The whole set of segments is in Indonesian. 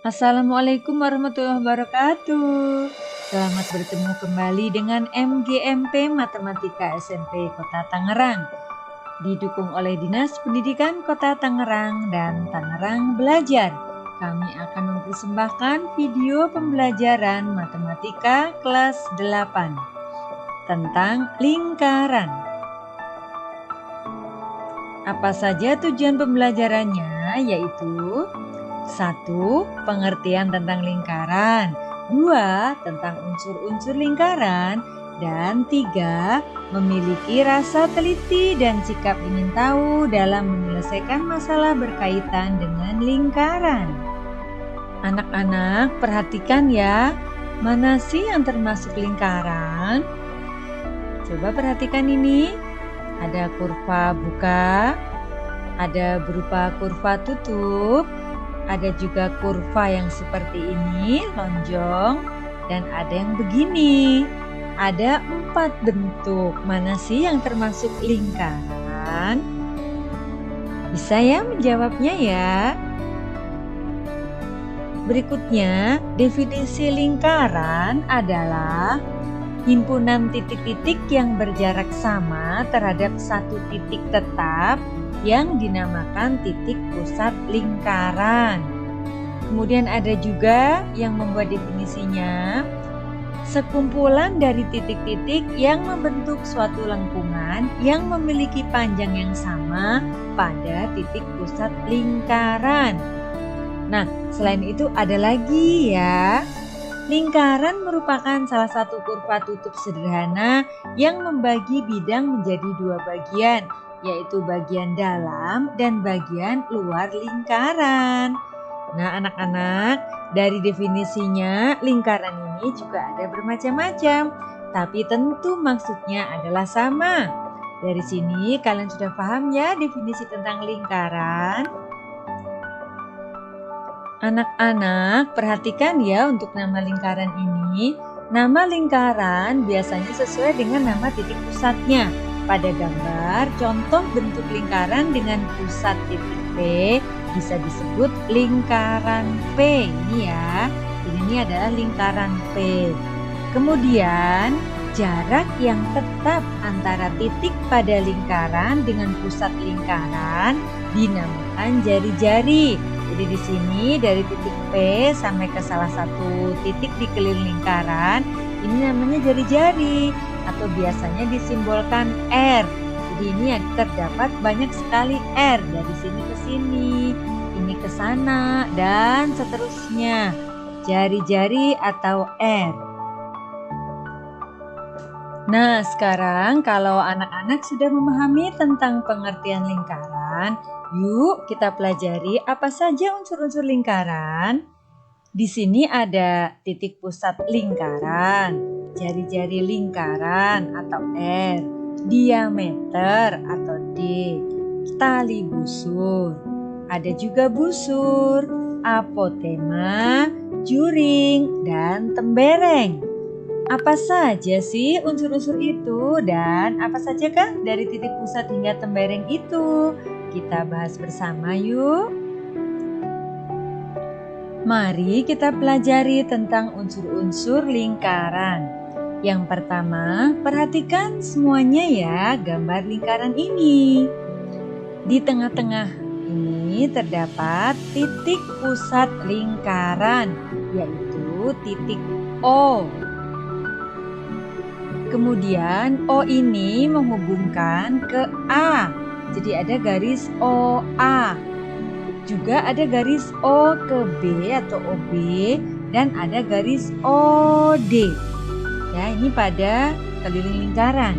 Assalamualaikum warahmatullahi wabarakatuh. Selamat bertemu kembali dengan MGMP Matematika SMP Kota Tangerang. Didukung oleh Dinas Pendidikan Kota Tangerang dan Tangerang Belajar. Kami akan mempersembahkan video pembelajaran matematika kelas 8 tentang lingkaran. Apa saja tujuan pembelajarannya? Yaitu 1. Pengertian tentang lingkaran. 2. Tentang unsur-unsur lingkaran. Dan 3. Memiliki rasa teliti dan sikap ingin tahu dalam menyelesaikan masalah berkaitan dengan lingkaran. Anak-anak, perhatikan ya, mana sih yang termasuk lingkaran? Coba perhatikan ini. Ada kurva buka, ada berupa kurva tutup, ada juga kurva yang seperti ini, lonjong, dan ada yang begini. Ada 4 bentuk. Mana sih yang termasuk lingkaran? Bisa ya menjawabnya ya? Berikutnya, definisi lingkaran adalah himpunan titik-titik yang berjarak sama terhadap satu titik tetap yang dinamakan titik pusat lingkaran. Kemudian ada juga yang membuat definisinya, sekumpulan dari titik-titik yang membentuk suatu lengkungan yang memiliki panjang yang sama pada titik pusat lingkaran. Nah, selain itu ada lagi ya. Lingkaran merupakan salah satu kurva tutup sederhana yang membagi bidang menjadi 2 bagian, yaitu bagian dalam dan bagian luar lingkaran. Nah, anak-anak, dari definisinya lingkaran ini juga ada bermacam-macam, tapi tentu maksudnya adalah sama. Dari sini kalian sudah paham ya definisi tentang lingkaran? Anak-anak, perhatikan ya untuk nama lingkaran ini. Nama lingkaran biasanya sesuai dengan nama titik pusatnya. Pada gambar, contoh bentuk lingkaran dengan pusat titik P bisa disebut lingkaran P. Ini ya, ini adalah lingkaran P. Kemudian, jarak yang tetap antara titik pada lingkaran dengan pusat lingkaran dinamakan jari-jari. Jadi di sini dari titik P sampai ke salah satu titik di keliling lingkaran, ini namanya jari-jari atau biasanya disimbolkan R. Jadi ini terdapat banyak sekali R dari sini ke sini, ini ke sana dan seterusnya. Jari-jari atau R. Nah, sekarang kalau anak-anak sudah memahami tentang pengertian lingkaran, yuk kita pelajari apa saja unsur-unsur lingkaran. Di sini ada titik pusat lingkaran, jari-jari lingkaran atau R, diameter atau D, tali busur. Ada juga busur, apotema, juring, dan tembereng. Apa saja sih unsur-unsur itu dan apa saja kan dari titik pusat hingga tembereng itu? Kita bahas bersama yuk. Mari kita pelajari tentang unsur-unsur lingkaran. Yang pertama, perhatikan semuanya ya gambar lingkaran ini. Di tengah-tengah ini terdapat titik pusat lingkaran, yaitu titik O. Kemudian O ini menghubungkan ke A. Jadi ada garis OA. Juga ada garis O ke B atau OB dan ada garis OD. Ya, ini pada keliling lingkaran.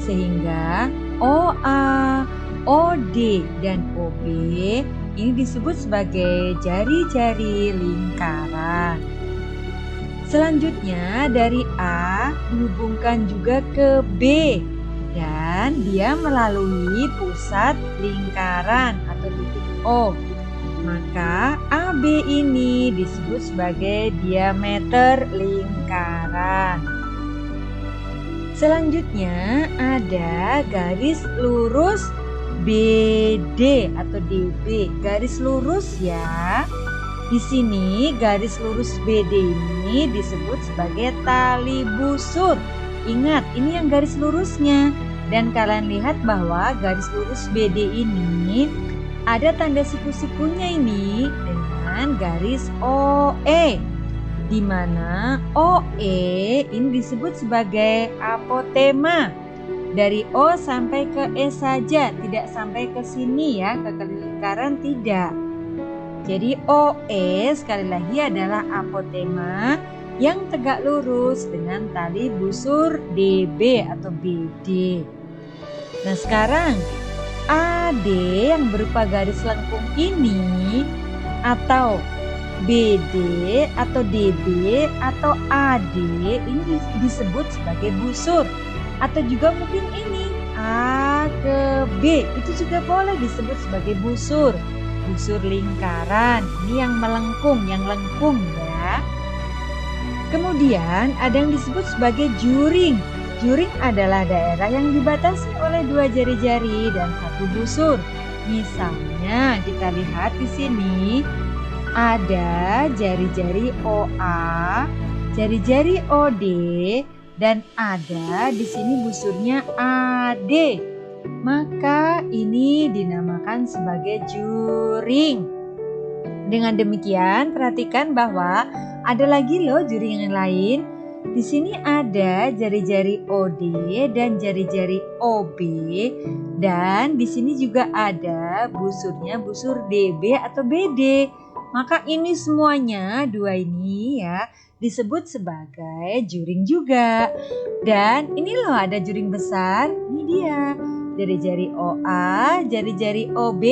Sehingga OA, OD dan OB ini disebut sebagai jari-jari lingkaran. Selanjutnya dari A dihubungkan juga ke B dan dia melalui pusat lingkaran atau titik O. Maka AB ini disebut sebagai diameter lingkaran. Selanjutnya ada garis lurus BD atau DB, garis lurus ya. Di sini garis lurus BD ini disebut sebagai tali busur. Ingat, ini yang garis lurusnya. Dan kalian lihat bahwa garis lurus BD ini ada tanda siku-sikunya ini dengan garis OE. Di mana OE ini disebut sebagai apotema. Dari O sampai ke E saja, tidak sampai ke sini ya, ke lingkaran tidak. Jadi OE sekali lagi adalah apotema yang tegak lurus dengan tali busur DB atau BD. Nah sekarang AD yang berupa garis lengkung ini atau BD atau DB atau AD ini disebut sebagai busur. Atau juga mungkin ini A ke B itu juga boleh disebut sebagai busur. Busur lingkaran, ini yang melengkung, yang lengkung ya. Kemudian ada yang disebut sebagai juring. Juring adalah daerah yang dibatasi oleh 2 jari-jari dan 1 busur. Misalnya kita lihat di sini ada jari-jari OA, jari-jari OD, dan ada di sini busurnya AD. Maka ini dinamakan sebagai juring. Dengan demikian, perhatikan bahwa ada lagi loh juring yang lain. Di sini ada jari-jari OD dan jari-jari OB, dan di sini juga ada busurnya busur DB atau BD. Maka ini semuanya, 2 ini ya, disebut sebagai juring juga. Dan ini loh ada juring besar, ini dia. Jari-jari OA, jari-jari OB,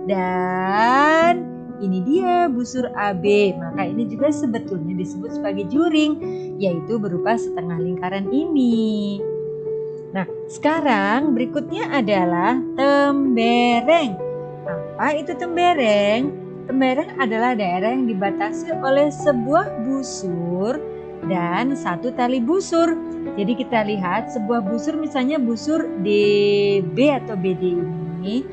dan ini dia busur AB. Maka ini juga sebetulnya disebut sebagai juring, yaitu berupa setengah lingkaran ini. Nah, sekarang berikutnya adalah tembereng. Apa itu tembereng? Tembereng adalah daerah yang dibatasi oleh sebuah busur dan 1 tali busur. Jadi kita lihat sebuah busur, misalnya busur DB atau BD ini,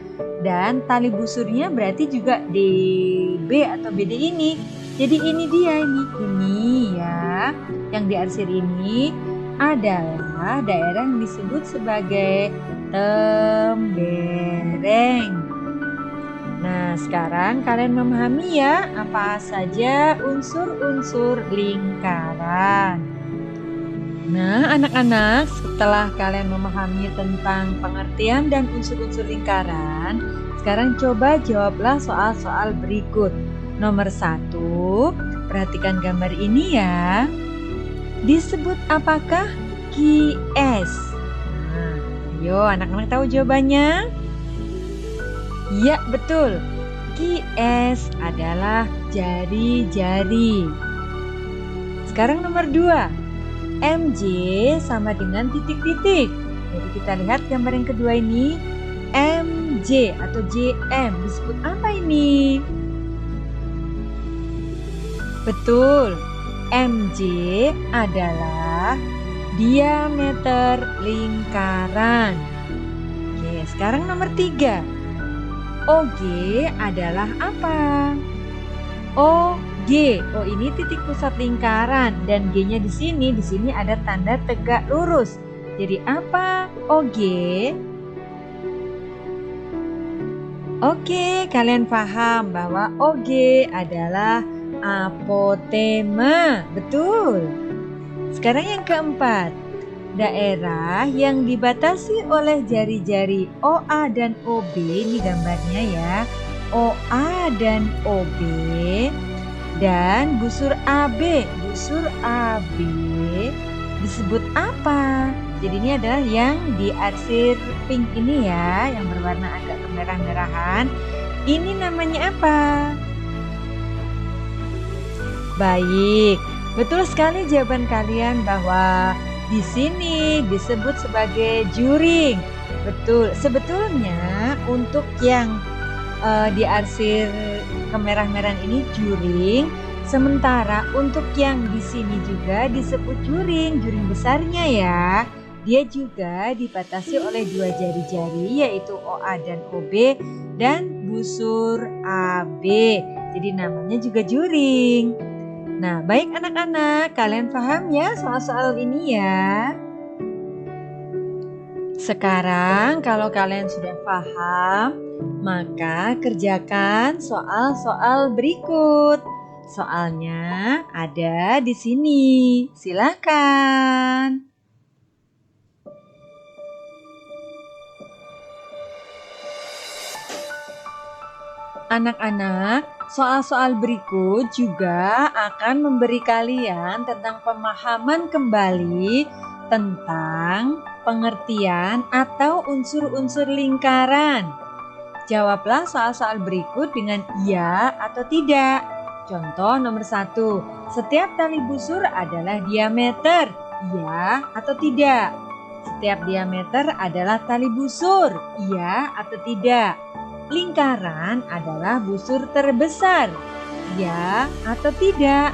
dan tali busurnya berarti juga DB atau BD ini. Jadi ini dia ini ya, yang diarsir ini adalah daerah yang disebut sebagai tembereng. Nah, sekarang kalian memahami ya apa saja unsur-unsur lingkaran. Nah, anak-anak, setelah kalian memahami tentang pengertian dan unsur-unsur lingkaran, sekarang coba jawablah soal-soal berikut. Nomor 1, perhatikan gambar ini ya. Disebut apakah QS? Nah, ayo anak-anak tahu jawabannya? Ya, betul. QS adalah jari-jari. Sekarang nomor 2. MJ sama dengan titik-titik. Jadi kita lihat gambar yang kedua ini. MJ atau JM disebut apa ini? Betul. MJ adalah diameter lingkaran. Oke, sekarang nomor 3. OG adalah apa? OG. Oh, ini titik pusat lingkaran dan G-nya di sini ada tanda tegak lurus. Jadi apa OG? Oke, kalian paham bahwa OG adalah apotema. Betul. Sekarang yang keempat. Daerah yang dibatasi oleh jari-jari OA dan OB, ini gambarnya ya, OA dan OB, dan busur AB. Busur AB disebut apa? Jadi ini adalah yang diarsir pink ini ya, yang berwarna agak kemerah-merahan. Ini namanya apa? Baik, betul sekali jawaban kalian bahwa di sini disebut sebagai juring. Betul. Sebetulnya untuk yang diarsir kemerah-merahan ini juring, sementara untuk yang di sini juga disebut juring besarnya ya. Dia juga dibatasi oleh 2 jari-jari yaitu OA dan OB dan busur AB. jadi namanya juga juring. Nah, baik anak-anak, kalian paham ya soal-soal ini ya? Sekarang kalau kalian sudah paham, maka kerjakan soal-soal berikut. Soalnya ada di sini. Silakan. Anak-anak, soal-soal berikut juga akan memberi kalian tentang pemahaman kembali tentang pengertian atau unsur-unsur lingkaran. Jawablah soal-soal berikut dengan iya atau tidak. Contoh nomor 1, setiap tali busur adalah diameter, iya atau tidak? Setiap diameter adalah tali busur, iya atau tidak? Lingkaran adalah busur terbesar, ya atau tidak?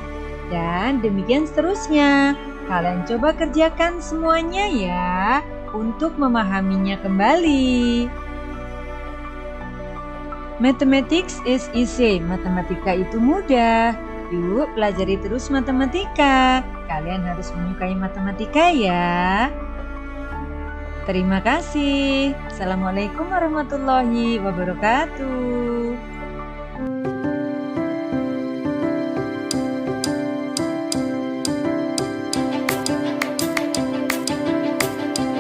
Dan demikian seterusnya. Kalian coba kerjakan semuanya ya, untuk memahaminya kembali. Mathematics is easy. Matematika itu mudah. Yuk pelajari terus matematika. Kalian harus menyukai matematika ya. Terima kasih. Assalamualaikum warahmatullahi wabarakatuh.